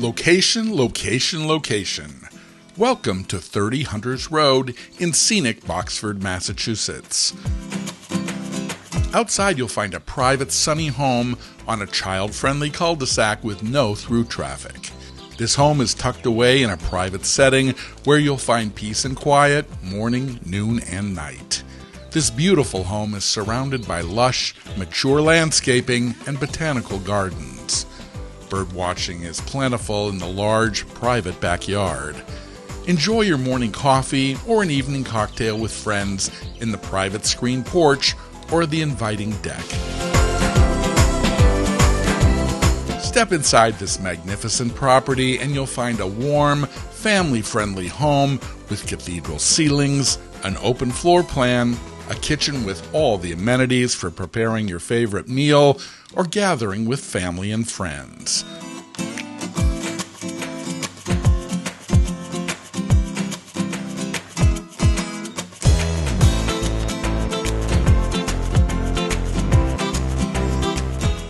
Location, location, location. Welcome to 30 Hunters Road in scenic Boxford, Massachusetts. Outside you'll find a private sunny home on a child-friendly cul-de-sac with no through traffic. This home is tucked away in a private setting where you'll find peace and quiet morning, noon, and night. This beautiful home is surrounded by lush, mature landscaping and botanical gardens. Bird watching is plentiful in the large, private backyard. Enjoy your morning coffee or an evening cocktail with friends in the private screened porch or the inviting deck. Step inside this magnificent property and you'll find a warm, family-friendly home with cathedral ceilings, an open floor plan, a kitchen with all the amenities for preparing your favorite meal or gathering with family and friends.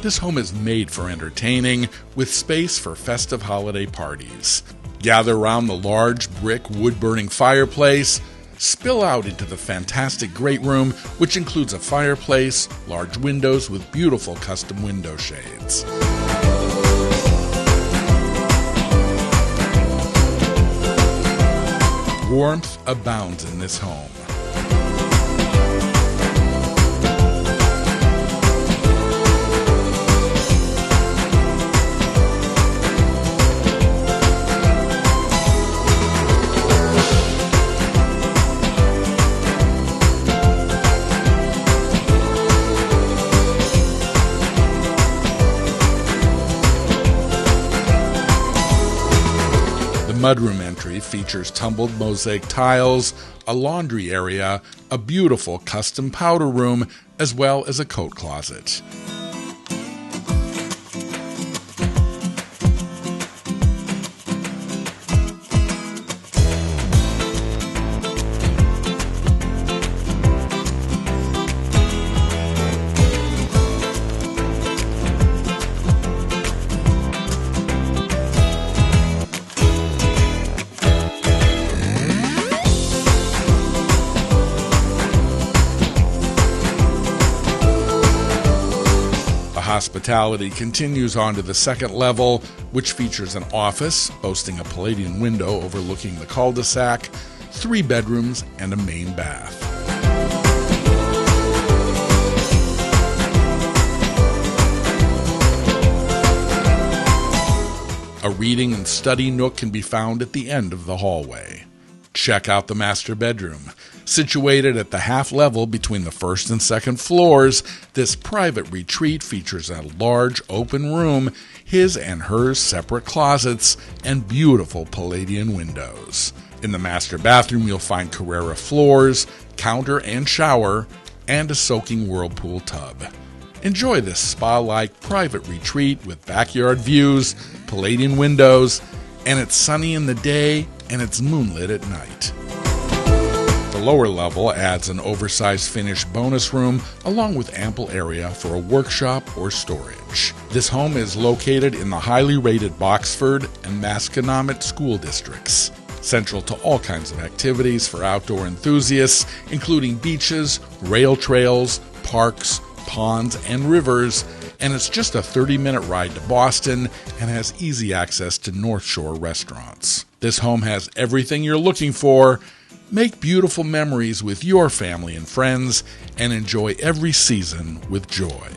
This home is made for entertaining, with space for festive holiday parties. Gather around the large brick wood-burning fireplace, spill out into the fantastic great room, which includes a fireplace, large windows with beautiful custom window shades. Warmth abounds in this home. The mudroom entry features tumbled mosaic tiles, a laundry area, a beautiful custom powder room, as well as a coat closet. Hospitality continues on to the second level, which features an office boasting a Palladian window overlooking the cul-de-sac, 3 bedrooms, and a main bath. A reading and study nook can be found at the end of the hallway. Check out the master bedroom. Situated at the half level between the first and second floors, this private retreat features a large open room, his and hers separate closets, and beautiful Palladian windows. In the master bathroom, you'll find Carrara floors, counter and shower, and a soaking whirlpool tub. Enjoy this spa-like private retreat with backyard views, Palladian windows, and it's sunny in the day and it's moonlit at night. The lower level adds an oversized finished bonus room along with ample area for a workshop or storage. This home is located in the highly rated Boxford and Masconomet school districts. Central to all kinds of activities for outdoor enthusiasts, including beaches, rail trails, parks, ponds, and rivers, and it's just a 30-minute ride to Boston and has easy access to North Shore restaurants. This home has everything you're looking for. Make beautiful memories with your family and friends and enjoy every season with joy.